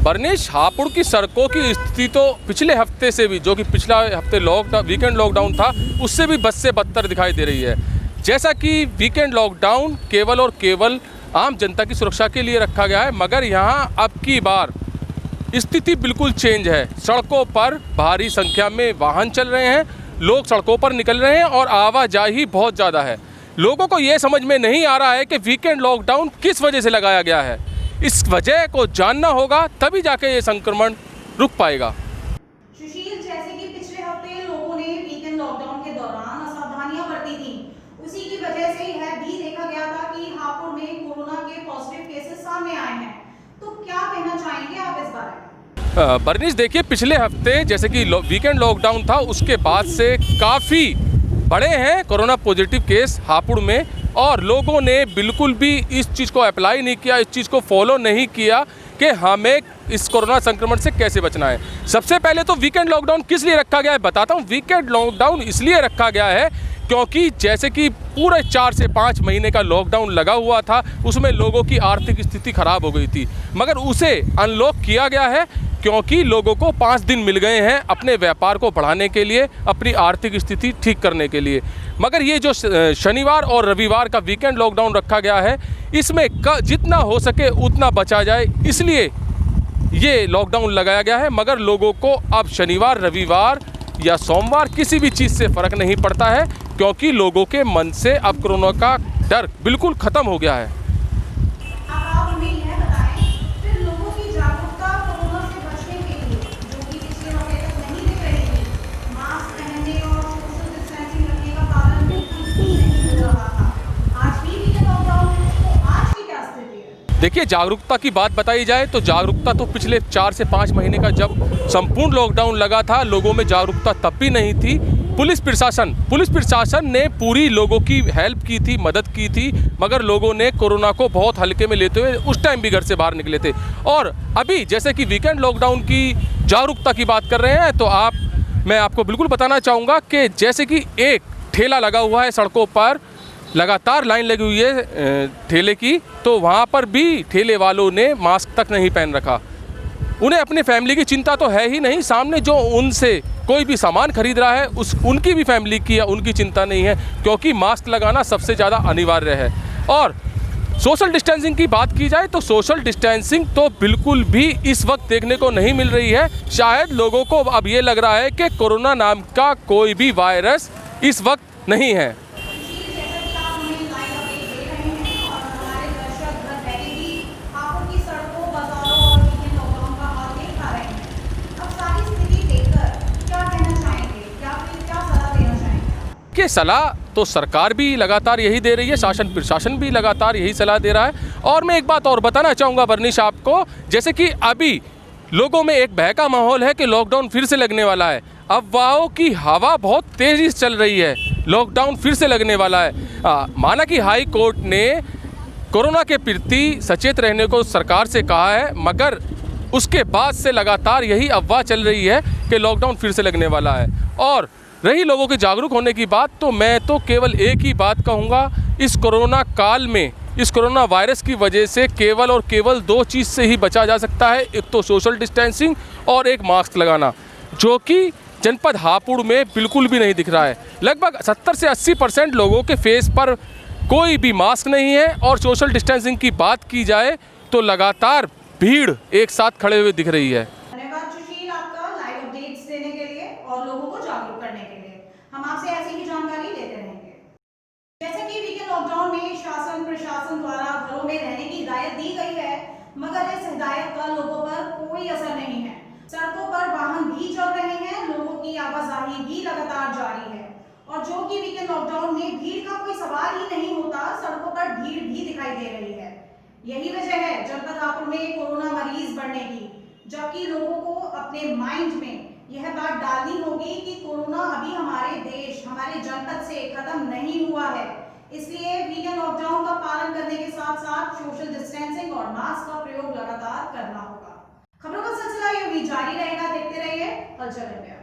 Burnish, Hapur की सड़कों की स्थिति तो पिछले हफ्ते से भी, जो कि पिछला हफ्ते वीकेंड लॉकडाउन था, उससे भी बद से बदतर दिखाई दे रही है। जैसा कि वीकेंड लॉकडाउन केवल और केवल आम जनता की सुरक्षा के लिए रखा गया है, मगर यहाँ अब की बार स्थिति बिल्कुल चेंज है। सड़कों पर भारी संख्या में वाहन चल रहे हैं, लोग सड़कों पर निकल रहे हैं और आवाजाही बहुत ज़्यादा है। लोगों को ये समझ में नहीं आ रहा है कि वीकेंड लॉकडाउन किस वजह से लगाया गया है। इस वजह को जानना होगा, तभी जाके ये संक्रमण रुक पाएगा। सुशील, जैसे कि पिछले हफ्ते लोगों ने वीकेंड लॉकडाउन के दौरान असावधानियां बरती थी, उसी की वजह से यह भी देखा गया था कि हापुड़ में कोरोना के पॉजिटिव केसेस सामने आए हैं। तो क्या कहना चाहेंगे आप इस बारे में? बर्निश, देखिए, पिछले हफ्ते जैसे कि वीकेंड लॉकडाउन था, उसके बाद से काफ़ी बड़े हैं कोरोना पॉजिटिव केस हापुड़ में, और लोगों ने बिल्कुल भी इस चीज़ को अप्लाई नहीं किया, इस चीज़ को फॉलो नहीं किया कि हमें इस कोरोना संक्रमण से कैसे बचना है। सबसे पहले तो वीकेंड लॉकडाउन किस लिए रखा गया है बताता हूँ। वीकेंड लॉकडाउन इसलिए रखा गया है क्योंकि जैसे कि पूरे 4 से 5 महीने का लॉकडाउन लगा हुआ था, उसमें लोगों की आर्थिक स्थिति खराब हो गई थी, मगर उसे अनलॉक किया गया है क्योंकि लोगों को 5 दिन मिल गए हैं अपने व्यापार को बढ़ाने के लिए, अपनी आर्थिक स्थिति ठीक करने के लिए। मगर ये जो शनिवार और रविवार का वीकेंड लॉकडाउन रखा गया है, इसमें जितना हो सके उतना बचा जाए, इसलिए ये लॉकडाउन लगाया गया है। मगर लोगों को अब शनिवार, रविवार या सोमवार किसी भी चीज़ से फ़र्क नहीं पड़ता है, क्योंकि लोगों के मन से अब कोरोना का डर बिल्कुल ख़त्म हो गया है। देखिए, जागरूकता की बात बताई जाए तो जागरूकता तो पिछले 4 से 5 महीने का जब संपूर्ण लॉकडाउन लगा था, लोगों में जागरूकता तब भी नहीं थी। पुलिस प्रशासन ने पूरी लोगों की हेल्प की थी, मदद की थी, मगर लोगों ने कोरोना को बहुत हल्के में लेते हुए उस टाइम भी घर से बाहर निकले थे। और अभी जैसे कि वीकेंड लॉकडाउन की जागरूकता की बात कर रहे हैं, तो मैं आपको बिल्कुल बताना चाहूँगा कि जैसे कि एक ठेला लगा हुआ है सड़कों पर, लगातार लाइन लगी हुई है ठेले की, तो वहाँ पर भी ठेले वालों ने मास्क तक नहीं पहन रखा। उन्हें अपनी फैमिली की चिंता तो है ही नहीं, सामने जो उनसे कोई भी सामान खरीद रहा है उनकी भी फैमिली की या उनकी चिंता नहीं है, क्योंकि मास्क लगाना सबसे ज़्यादा अनिवार्य है। और सोशल डिस्टेंसिंग की बात की जाए तो सोशल डिस्टेंसिंग तो बिल्कुल भी इस वक्त देखने को नहीं मिल रही है। शायद लोगों को अब ये लग रहा है कि कोरोना नाम का कोई भी वायरस इस वक्त नहीं है। कि सलाह तो सरकार भी लगातार यही दे रही है, शासन प्रशासन भी लगातार यही सलाह दे रहा है। और मैं एक बात और बताना चाहूँगा बर्निश आपको, जैसे कि अभी लोगों में एक भय का माहौल है कि लॉकडाउन फिर से लगने वाला है। अफवाहों की हवा बहुत तेज़ी से चल रही है, लॉकडाउन फिर से लगने वाला है। माना कि हाई कोर्ट ने कोरोना के प्रति सचेत रहने को सरकार से कहा है, मगर उसके बाद से लगातार यही अफवाह चल रही है कि लॉकडाउन फिर से लगने वाला है। और रही लोगों के जागरूक होने की बात, तो मैं तो केवल एक ही बात कहूँगा, इस कोरोना काल में, इस कोरोना वायरस की वजह से केवल और केवल 2 चीज़ से ही बचा जा सकता है। एक तो सोशल डिस्टेंसिंग और एक मास्क लगाना, जो कि जनपद हापुड़ में बिल्कुल भी नहीं दिख रहा है। लगभग 70 से 80% लोगों के फेस पर कोई भी मास्क नहीं है। और सोशल डिस्टेंसिंग की बात की जाए तो लगातार भीड़ एक साथ खड़े हुए दिख रही है। धन्यवाद सुशील, आपका लाइव अपडेट्स देने के लिए और लोगों को जागरूक करने के लिए। हम आपसे ऐसी ही जानकारी लेते रहेंगे। जैसे कि वीकेंड लॉकडाउन में शासन प्रशासन द्वारा घरों में रहने की हिदायत दी गई है, मगर इस हिदायत का लोगों पर कोई असर नहीं है। सड़कों पर वाहन भी चल रहे हैं, लोगों की आवाजाही भी लगातार जारी है। और जो कि वीकेंड लॉकडाउन में भीड़ का कोई सवाल ही नहीं होता, सड़कों पर भीड़ भी दिखाई दे रही है। यही वजह है जनपद हापुड़ में कोरोना मरीज बढ़ने की, जबकि लोगों को अपने माइंड में यह बात डालनी होगी कि कोरोना अभी हमारे देश, हमारे जनपद से खत्म नहीं हुआ है। इसलिए वीकेंड लॉकडाउन का पालन करने के साथ साथ सोशल डिस्टेंसिंग और मास्क का प्रयोग लगातार करना होगा। खबरों का सिलसिला यूं ही जारी रहेगा, देखते रहिए हलचल इंडिया।